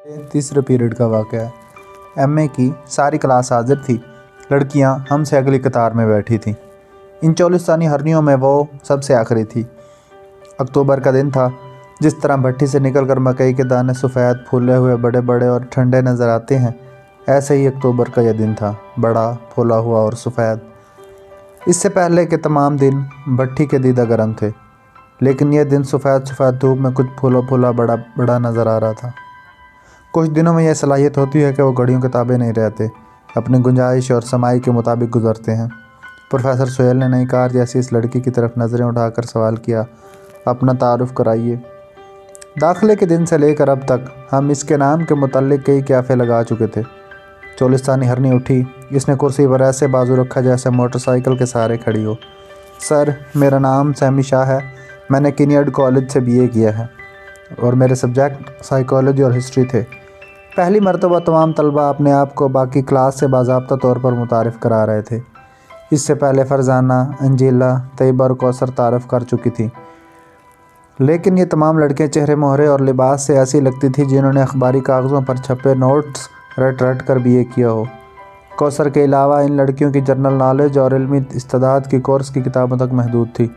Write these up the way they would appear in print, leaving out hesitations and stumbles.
तीसरे पीरियड का वाक़या है। एमए की सारी क्लास हाजिर थी। लड़कियां हमसे अगली कतार में बैठी थीं। इन चोलिस्तानी हरनियों में वो सबसे आखिरी थी। अक्टूबर का दिन था। जिस तरह भट्टी से निकलकर मकई के दाने सफ़ेद फूले हुए बड़े बड़े और ठंडे नज़र आते हैं, ऐसे ही अक्टूबर का यह दिन था, बड़ा फूला हुआ और सफ़ेद। इससे पहले के तमाम दिन भट्टी के दीदा गर्म थे, लेकिन यह दिन सफ़ेद सफ़ेद धूप में कुछ फूला फूला बड़ा बड़ा नज़र आ रहा था। कुछ दिनों में यह सलाहियत होती है कि वो घड़ियों के ताबे नहीं रहते, अपनी गुंजाइश और समाई के मुताबिक गुजरते हैं। प्रोफेसर सोहेल ने नई कार जैसी इस लड़की की तरफ नज़रें उठाकर सवाल किया, अपना तारुफ़ कराइए। दाखिले के दिन से लेकर अब तक हम इसके नाम के मुताल्लिक़ कई कैफ़े लगा चुके थे। चोलिस्तानी हरनी उठी। इसने कुर्सी पर ऐसे बाजू रखा जैसे मोटरसाइकिल के सहारे खड़ी हो। सर, मेरा नाम सैमी शाह है। मैंने किनियड कॉलेज से बीए किया है और मेरे सब्जेक्ट साइकोलॉजी और हिस्ट्री थे। पहली मरतबा तमाम तलबा अपने आप को बाकी क्लास से बाज़ाब्ता तौर पर मुतारिफ़ करा रहे थे। इससे पहले फ़रज़ाना, अंजीला, तैयबा और कौसर तारफ़ कर चुकी थी, लेकिन ये तमाम लड़कियां चेहरे मोहरे और लिबास से ऐसी लगती थी जिन्होंने अखबारी कागज़ों पर छपे नोट्स रट रट कर बीए किया हो। कौसर के अलावा इन लड़कियों की जनरल नॉलेज और इल्मी इस्तेदाद की कोर्स की किताबों तक महदूद थी।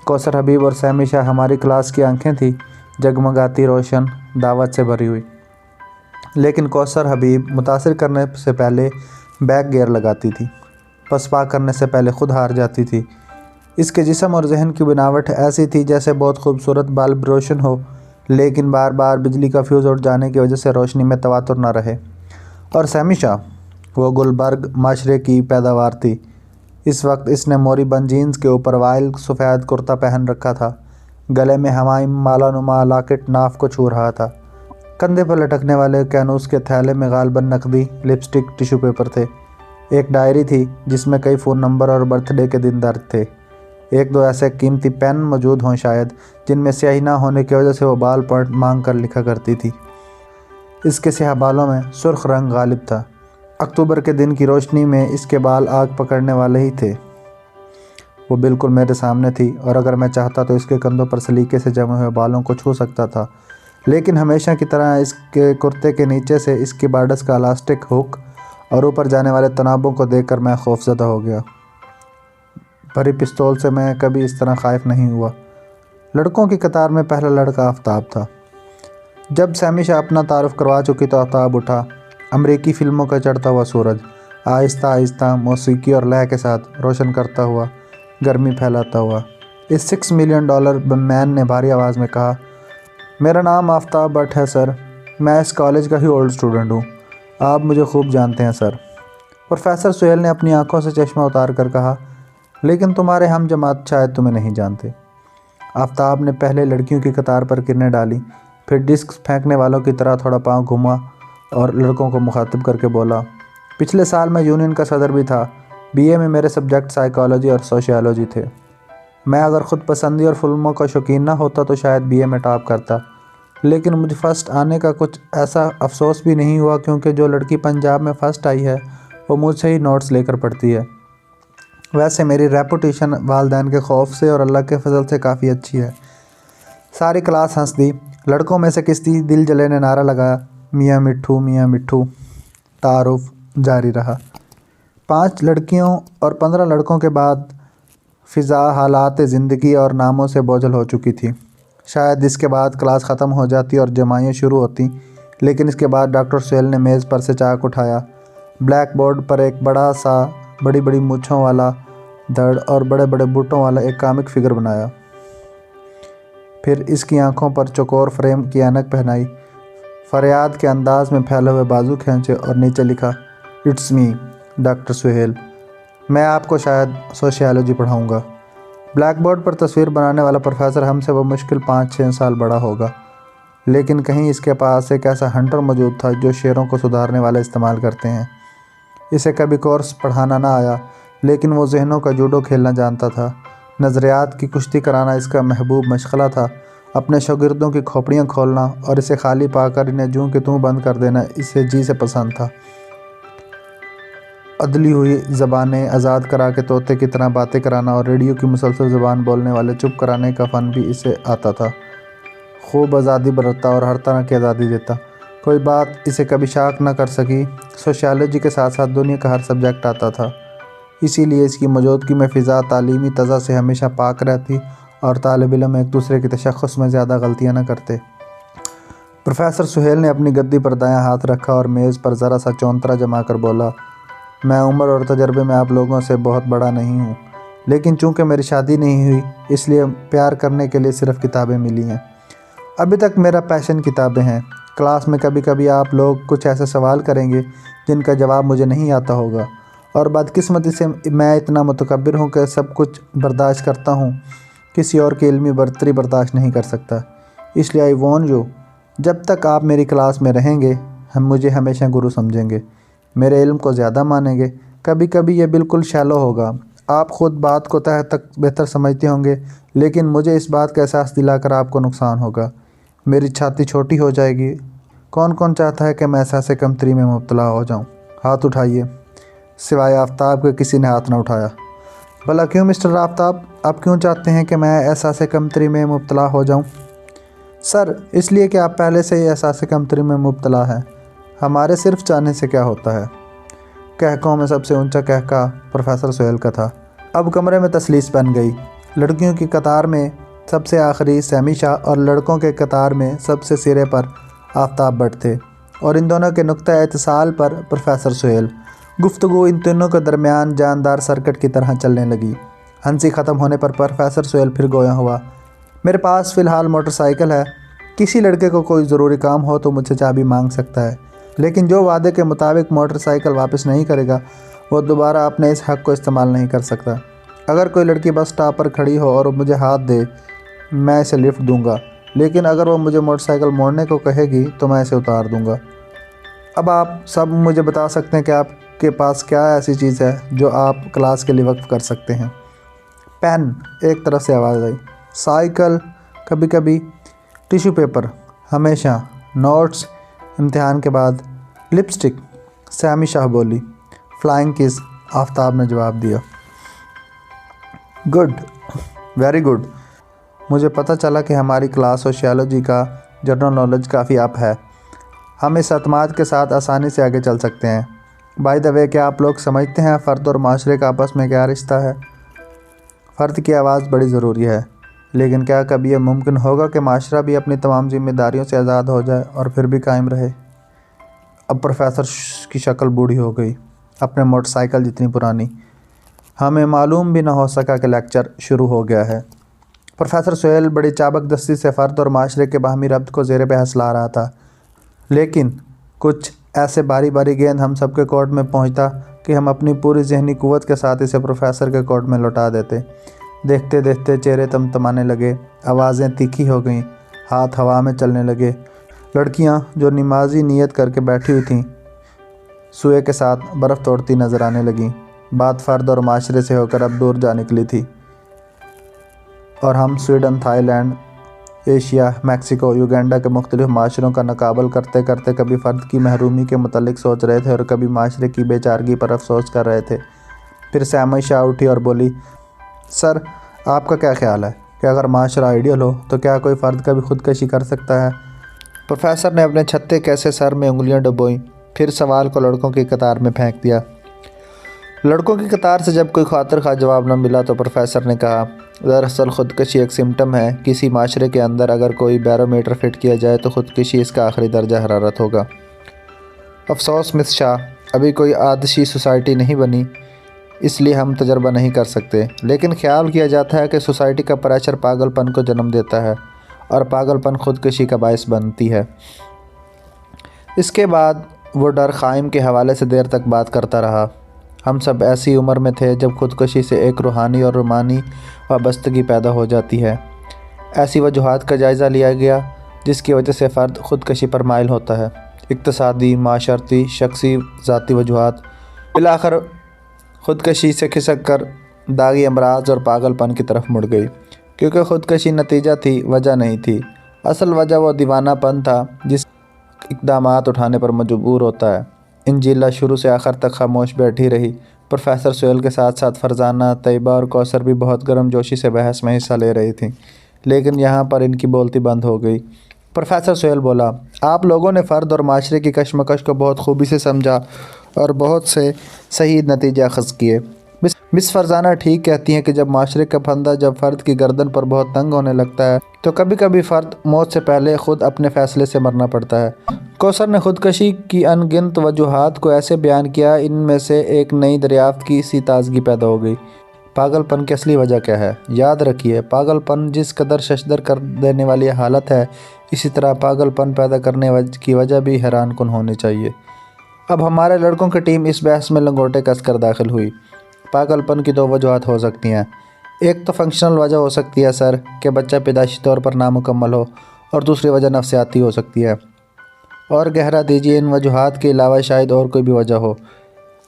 कौसर हबीब और सैमी शाह हमारी क्लास की आंखें थी, जगमगाती, रोशन, दावत से भरी हुई। लेकिन कौसर हबीब मुतासिर करने से पहले बैक गियर लगाती थी, पसपा करने से पहले खुद हार जाती थी। इसके जिस्म और जहन की बनावट ऐसी थी जैसे बहुत खूबसूरत बल्ब रोशन हो, लेकिन बार बार बिजली का फ्यूज़ उड़ जाने की वजह से रोशनी में तवातुर न रहे। और सैमी शाह, वो गुलबर्ग माशरे की पैदावार थी। इस वक्त इसने मोरी बन जीन्स के ऊपर वाइल सफ़ेद कुर्ता पहन रखा था। गले में हवाई मालानुमा लॉकेट नाफ को छू रहा था। कंधे पर लटकने वाले कैनूस के थैले में गालबन नकदी, लिपस्टिक, टिश्यू पेपर थे। एक डायरी थी जिसमें कई फ़ोन नंबर और बर्थडे के दिन दर्ज थे। एक दो ऐसे कीमती पेन मौजूद हों शायद, जिनमें स्याही ना होने की वजह से वो बाल पॉइंट मांग कर लिखा करती थी। इसके स्याह बालों में सुर्ख रंग गालिब था। अक्टूबर के दिन की रोशनी में इसके बाल आग पकड़ने वाले ही थे। वो बिल्कुल मेरे सामने थी और अगर मैं चाहता तो इसके कंधों पर सलीके से जमे हुए बालों को छू सकता था, लेकिन हमेशा की तरह इसके कुर्ते के नीचे से इसकी बार्डस का इलास्टिक हुक और ऊपर जाने वाले तनाबों को देखकर मैं खौफजदा हो गया। भरी पिस्तौल से मैं कभी इस तरह खाइफ नहीं हुआ। लड़कों की कतार में पहला लड़का आफ्ताब था। जब सैमी शाह अपना तारुफ करवा चुकी तो आफ्ताब उठा। अमरीकी फ़िल्मों का चढ़ता हुआ सूरज आहिस्ता आहिस्ता मौसीकी और लय के साथ रोशन करता हुआ, गर्मी फैलाता हुआ। इस $6 मिलियन मैन ने भारी आवाज़ में कहा, मेरा नाम आफ्ताब भट्ट है सर। मैं इस कॉलेज का ही ओल्ड स्टूडेंट हूँ। आप मुझे खूब जानते हैं सर। प्रोफेसर सोहेल ने अपनी आंखों से चश्मा उतार कर कहा, लेकिन तुम्हारे हम जमात शायद तुम्हें नहीं जानते। आफ्ताब ने पहले लड़कियों की कतार पर किरणें डाली, फिर डिस्क फेंकने वालों की तरह थोड़ा पाँव घुमा और लड़कों को मुखातिब करके बोला, पिछले साल मैं यूनियन का सदर भी था। बीए में मेरे सब्जेक्ट साइकोलॉजी और सोशियोलॉजी थे। मैं अगर ख़ुद पसंदी और फिल्मों का शौकीन ना होता तो शायद बीए में टॉप करता, लेकिन मुझे फ़र्स्ट आने का कुछ ऐसा अफसोस भी नहीं हुआ, क्योंकि जो लड़की पंजाब में फ़र्स्ट आई है वो मुझसे ही नोट्स लेकर पढ़ती है। वैसे मेरी रेपुटेशन वालिदैन के खौफ से और अल्लाह के फजल से काफ़ी अच्छी है। सारी क्लास हंस दी। लड़कों में से किसी दिल जले ने नारा लगाया, मियाँ मिट्ठू, मियाँ मिट्ठू। तारुफ जारी रहा। 5 लड़कियों और 15 लड़कों के बाद फ़िज़ा हालात ज़िंदगी और नामों से बोझल हो चुकी थी। शायद इसके बाद क्लास ख़त्म हो जाती और जमाइयाँ शुरू होती, लेकिन इसके बाद डॉक्टर सोहेल ने मेज़ पर से चाक उठाया, ब्लैक बोर्ड पर एक बड़ा सा बड़ी बड़ी मूँछों वाला धड़ और बड़े बड़े बूटों वाला एक कॉमिक फिगर बनाया। फिर इसकी आंखों पर चौकोर फ्रेम की ऐनक पहनाई, फरियाद के अंदाज में फैले हुए बाजू खींचे और नीचे लिखा, इट्स मी डॉक्टर सोहेल। मैं आपको शायद सोशियोलॉजी पढ़ाऊँगा। ब्लैक बोर्ड पर तस्वीर बनाने वाला प्रोफेसर हमसे वो मुश्किल 5-6 साल बड़ा होगा, लेकिन कहीं इसके पास एक ऐसा हंटर मौजूद था जो शेरों को सुधारने वाला इस्तेमाल करते हैं। इसे कभी कोर्स पढ़ाना ना आया, लेकिन वो जहनों का जूडो खेलना जानता था। नज़रियात की कुश्ती कराना इसका महबूब मशगला था। अपने शागिर्दों की खोपड़ियाँ खोलना और इसे खाली पाकर इन्हें जूं के तूं बंद कर देना इसे जी से पसंद था। अदली हुई ज़बानें आज़ाद करा के तोते की तरह बातें कराना और रेडियो की मुसलसल ज़बान बोलने वाले चुप कराने का फ़न भी इसे आता था। खूब आज़ादी बरतता और हर तरह की आज़ादी देता। कोई बात इसे कभी शॉक न कर सकी। सोशियोलॉजी के साथ साथ दुनिया का हर सब्जेक्ट आता था, इसीलिए इसकी मौजूदगी में फ़िज़ा तालीमी तज़ा से हमेशा पाक रहती और तालिब इल्म एक दूसरे की तशख़्ख़ुस में ज़्यादा गलतियाँ न करते। प्रोफेसर सुहेल ने अपनी गद्दी पर दायां हाथ रखा और मेज़ पर ज़रा सा चौंतरा जमा कर बोला, मैं उम्र और तजर्बे में आप लोगों से बहुत बड़ा नहीं हूँ, लेकिन चूँकि मेरी शादी नहीं हुई इसलिए प्यार करने के लिए सिर्फ़ किताबें मिली हैं। अभी तक मेरा पैशन किताबें हैं। क्लास में कभी कभी आप लोग कुछ ऐसे सवाल करेंगे जिनका जवाब मुझे नहीं आता होगा, और बदकिस्मती से मैं इतना मुतकब्बिर हूँ कि सब कुछ बर्दाश्त करता हूँ, किसी और की इल्मी बर्तरी बर्दाश्त नहीं कर सकता। इसलिए आई वॉर्न यू, जब तक आप मेरी क्लास में रहेंगे हम मुझे हमेशा गुरु समझेंगे, मेरे इल्म को ज़्यादा मानेंगे। कभी कभी ये बिल्कुल शैलो होगा, आप ख़ुद बात को तह तक बेहतर समझते होंगे, लेकिन मुझे इस बात का एहसास दिलाकर आपको नुकसान होगा। मेरी छाती छोटी हो जाएगी। कौन कौन चाहता है कि मैं एहसास कमतरी में मुब्तला हो जाऊं? हाथ उठाइए। सिवाय आफ्ताब के किसी ने हाथ न उठाया। भला क्यों मिस्टर आफ्ताब, आप क्यों चाहते हैं कि मैं एहसास कमतरी में मुब्तला हो जाऊं? सर, इसलिए कि आप पहले से ही एहसास कमतरी में मुब्तला हैं। हमारे सिर्फ चाहने से क्या होता है? कहकों में सबसे ऊंचा कहका प्रोफेसर सुहेल का था। अब कमरे में तसलीस बन गई। लड़कियों की कतार में सबसे आखिरी सैमी शाह और लड़कों के कतार में सबसे सिरे पर आफ्ताब भट्ट थे, और इन दोनों के नुक्ता इत्तिसाल पर प्रोफेसर सुहेल। गुफ्तगू इन तीनों के दरमियान जानदार सर्किट की तरह चलने लगी। हंसी ख़त्म होने पर प्रोफेसर सुहेल फिर गोया हुआ, मेरे पास फ़िलहाल मोटरसाइकिल है, किसी लड़के को कोई ज़रूरी काम हो तो मुझसे चाबी मांग सकता है, लेकिन जो वादे के मुताबिक मोटरसाइकिल वापस नहीं करेगा वो दोबारा अपने इस हक़ को इस्तेमाल नहीं कर सकता। अगर कोई लड़की बस स्टॉप पर खड़ी हो और मुझे हाथ दे, मैं इसे लिफ्ट दूंगा, लेकिन अगर वो मुझे मोटरसाइकिल मोड़ने को कहेगी तो मैं इसे उतार दूंगा। अब आप सब मुझे बता सकते हैं कि आपके पास क्या ऐसी चीज़ है जो आप क्लास के लिए वक्फ कर सकते हैं? पेन, एक तरफ से आवाज़ आई। साइकिल, कभी कभी टिश्यू पेपर, हमेशा नोट्स, इम्तिहान के बाद लिपस्टिक, सैमी शाह बोली। फ्लाइंग किस, आफ्ताब ने जवाब दिया। Good, very good. मुझे पता चला कि हमारी क्लास सोशियोलॉजी का जनरल नॉलेज काफ़ी अप है। हम इस अतमाद के साथ आसानी से आगे चल सकते हैं। बाय द वे, क्या आप लोग समझते हैं फ़र्द और माशरे का आपस में क्या रिश्ता है? फ़र्द की आवाज़ बड़ी ज़रूरी है, लेकिन क्या कभी यह मुमकिन होगा कि माशरा भी अपनी तमाम जिम्मेदारियों से आज़ाद हो जाए और फिर भी कायम रहे? अब प्रोफेसर की शक्ल बूढ़ी हो गई, अपने मोटरसाइकिल जितनी पुरानी। हमें मालूम भी न हो सका कि लेक्चर शुरू हो गया है। प्रोफेसर सुहेल बड़ी चाबकदस्ती से फ़र्द और माशरे के बाहमी रब्त को ज़ेर बहस ला रहा था, लेकिन कुछ ऐसे बारी बारी गेंद हम सब के कोर्ट में पहुंचता कि हम अपनी पूरी जहनी कुव्वत के साथ इसे प्रोफेसर के कोर्ट में लौटा देते। देखते देखते चेहरे तमतमाने लगे, आवाज़ें तीखी हो गईं, हाथ हवा में चलने लगे। लड़कियां जो नमाजी नीयत करके बैठी हुई थीं सुए के साथ बर्फ़ तोड़ती नज़र आने लगीं। बात फ़र्द और माशरे से होकर अब दूर जा निकली थी, और हम Sweden, Thailand, Asia, Mexico, Uganda के मुख्तलिफ माशरों का नकाबल करते करते कभी फ़र्द की महरूमी के मुतल्लिक सोच रहे थे और कभी माशरे की बेचारगी पर अफसोस कर रहे थे। फिर सैमी शाह उठी और बोली, सर, आपका क्या ख्याल है कि अगर माशरा आइडियल हो तो क्या कोई फ़र्द कभी ख़ुदकशी कर सकता है? प्रोफेसर ने अपने छत्ते कैसे सर में उंगलियां डुबोईं, फिर सवाल को लड़कों की कतार में फेंक दिया। लड़कों की कतार से जब कोई खातिर खा जवाब न मिला तो प्रोफेसर ने कहा, दरअसल ख़ुदकशी एक सिम्टम है। किसी माशरे के अंदर अगर कोई बैरोमीटर फ़िट किया जाए तो ख़ुदकशी इसका आखिरी दर्जा हरारत होगा। अफसोस मिस शाह, अभी कोई आदशी सोसाइटी नहीं बनी, इसलिए हम तजर्बा नहीं कर सकते, लेकिन ख्याल किया जाता है कि सोसाइटी का प्रेशर पागलपन को जन्म देता है और पागलपन ख़ुदकशी का बायस बनती है। इसके बाद वो डर ख़ाइम के हवाले से देर तक बात करता रहा। हम सब ऐसी उम्र में थे जब ख़ुदकशी से एक रूहानी और रूमानी वाबस्तगी पैदा हो जाती है। ऐसी वजूहात का जायज़ा लिया गया जिसकी वजह से फ़र्द ख़ुदकशी पर माइल होता है। इक़्तिसादी, माशरती, शख्सी, ज़ाती वजूहात बिलाखिर ख़ुदकशी से खिसक कर दागी अमराज और पागलपन की तरफ मुड़ गई, क्योंकि ख़ुदकशी नतीजा थी, वजह नहीं थी। असल वजह वो दीवानापन था जिस इक़दामात उठाने पर मजबूर होता है। इंजीला शुरू से आखिर तक खामोश बैठी रही। प्रोफेसर सुहेल के साथ साथ फ़रज़ाना, तैयबा और कौसर भी बहुत गर्मजोशी से बहस में हिस्सा ले रही थीं, लेकिन यहाँ पर इनकी बोलती बंद हो गई। प्रोफेसर सुहेल बोला, आप लोगों ने फ़र्द और माशरे की कशमकश को बहुत खूबी से समझा और बहुत से सही नतीजे अख़ज़ किए। मिस फरजाना ठीक कहती हैं कि जब माशरे का फंदा जब फ़र्द की गर्दन पर बहुत तंग होने लगता है तो कभी कभी फ़र्द मौत से पहले ख़ुद अपने फ़ैसले से मरना पड़ता है। कौसर ने ख़ुदकशी की अनगिनत वजूहात को ऐसे बयान किया, इनमें से एक नई दरियाफ़्त की सी ताज़गी पैदा हो गई। पागलपन की असली वजह क्या है? याद रखिए, पागलपन जिस कदर शशदर कर देने वाली हालत है, इसी तरह पागलपन पैदा करने की वजह भी हैरान कुन होनी चाहिए। अब हमारे लड़कों की टीम इस बहस में लंगोटे कसकर दाखिल हुई। पागलपन की दो वजूहात हो सकती हैं। एक तो फंक्शनल वजह हो सकती है सर कि बच्चा पैदाइशी तौर पर नामुकम्मल हो, और दूसरी वजह नफ्सियाती हो सकती है। और गहरा दीजिए, इन वजूहात के अलावा शायद और कोई भी वजह हो।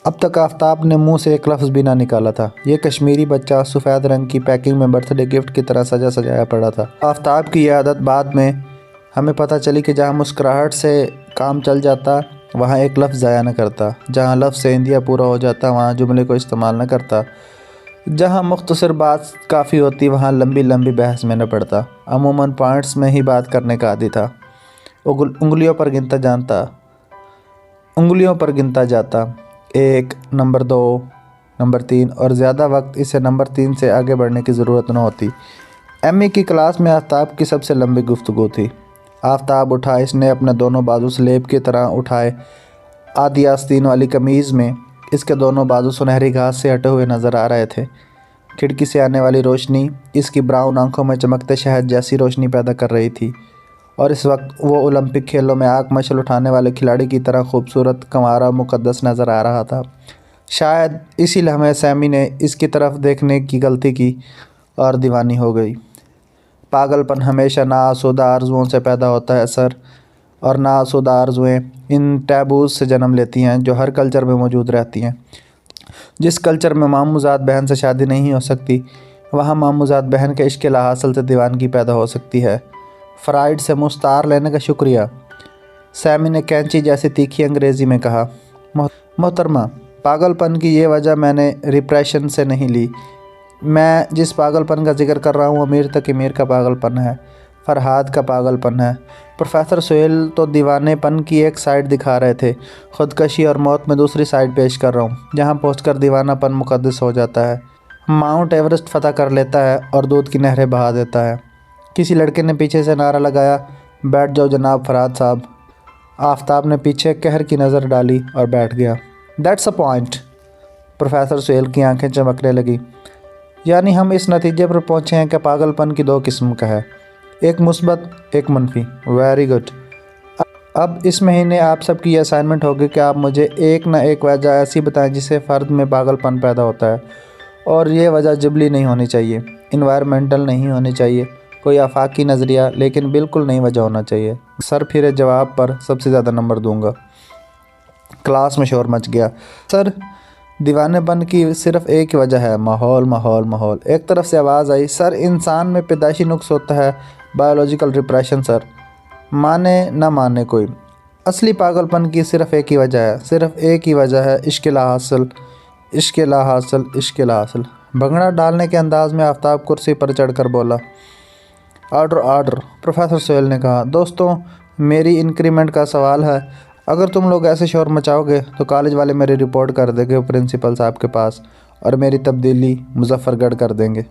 अब तक आफताब ने मुंह से एक लफ्ज़ भी ना निकाला था। ये कश्मीरी बच्चा सफ़ेद रंग की पैकिंग में बर्थडे गिफ्ट की तरह सजा सजाया पड़ा था। आफताब की यह आदत बाद में हमें पता चली कि जहाँ मुस्कुराहट से काम चल जाता वहाँ एक लफ्ज़ ज़ाया न करता, जहाँ लफ्ज़ से इंदिया पूरा हो जाता वहाँ जुमले को इस्तेमाल न करता, जहाँ मुख्तसर बात काफ़ी होती वहाँ लंबी लंबी बहस में न पड़ता। अमूमन पॉइंट्स में ही बात करने का आदी था। उंगलियों पर गिनता जाता, 1, नंबर 2, नंबर 3, और ज़्यादा वक्त इसे नंबर 3 से आगे बढ़ने की ज़रूरत न होती। एमई की क्लास में आफ्ताब की सबसे लंबी गुफ्तगू थी। आफ्ताब उठा, इसने अपने दोनों बाजू स्लेब की तरह उठाए। आधी आस्तीन वाली कमीज़ में इसके दोनों बाजू सुनहरी घास से हटे हुए नज़र आ रहे थे। खिड़की से आने वाली रोशनी इसकी ब्राउन आंखों में चमकते शहद जैसी रोशनी पैदा कर रही थी, और इस वक्त वो ओलंपिक खेलों में आग मशल उठाने वाले खिलाड़ी की तरह खूबसूरत, कंवारा, मुक़द्दस नज़र आ रहा था। शायद इसी लम्हे सैमी ने इसकी तरफ देखने की गलती की और दीवानी हो गई। पागलपन हमेशा नाआसुदा आरज़ुओं से पैदा होता है सर, और नाआसुदा आरज़ुएँ इन टैबूज़ से जन्म लेती हैं जो हर कल्चर में मौजूद रहती हैं। जिस कल्चर में मामूज़ात बहन से शादी नहीं हो सकती, वहाँ मामूज़ात बहन के इश्क़ हासिल से दीवानगी पैदा हो सकती है। फ्राइड से मुस्तार लेने का शुक्रिया, सैमी ने कैंची जैसी तीखी अंग्रेज़ी में कहा। मोहतरमा, पागलपन की ये वजह मैंने रिप्रेशन से नहीं ली। मैं जिस पागलपन का जिक्र कर रहा हूँ अमीर तक अमीर का पागलपन है, फरहाद का पागलपन है। प्रोफेसर सुहेल तो दीवानेपन की एक साइड दिखा रहे थे, ख़ुदकशी और मौत में दूसरी साइड पेश कर रहा हूँ, जहाँ पहुँचकर दीवानापन मुक़द्दस हो जाता है। माउंट एवरेस्ट फ़तह कर लेता है और दूध की नहरें बहा देता है। किसी लड़के ने पीछे से नारा लगाया, बैठ जाओ जनाब फरहाद साहब। आफ्ताब ने पीछे कहर की नज़र डाली और बैठ गया। That's a point. Professor Suhail की आंखें चमकने लगी। यानी हम इस नतीजे पर पहुँचे हैं कि पागलपन की दो किस्म का है, एक मुस्बत, एक मनफी। Very good. अब इस महीने आप सबकी असाइनमेंट होगी कि आप मुझे एक न एक वजह ऐसी बताएं जिससे फ़र्द में पागलपन पैदा होता है, और ये वजह जिबली नहीं होनी चाहिए, इन्वायरमेंटल नहीं होनी चाहिए, कोई आफाकी नज़रिया, लेकिन बिल्कुल नई वजह होना चाहिए। सर फिरे जवाब पर सबसे ज़्यादा नंबर दूंगा। क्लास में शोर मच गया। सर, दीवानेपन की सिर्फ एक ही वजह है, माहौल माहौल माहौल। एक तरफ से आवाज़ आई, सर इंसान में पैदाइशी नुक्स होता है, बायोलॉजिकल रिप्रेशन सर। माने ना माने कोई, असली पागलपन की सिर्फ एक ही वजह है, सिर्फ एक ही वजह है, इश्क़ लाहासिल, इश्क़ लाहासिल, इश्क़ लाहासिल। भंगड़ा डालने के अंदाज़ में आफ्ताब कुर्सी पर चढ़कर बोला। ऑर्डर ऑर्डर, प्रोफेसर सुहेल ने कहा। दोस्तों, मेरी इंक्रीमेंट का सवाल है। अगर तुम लोग ऐसे शोर मचाओगे तो कॉलेज वाले मेरी रिपोर्ट कर देंगे प्रिंसिपल साहब के पास, और मेरी तब्दीली मुजफ्फरगढ़ कर देंगे।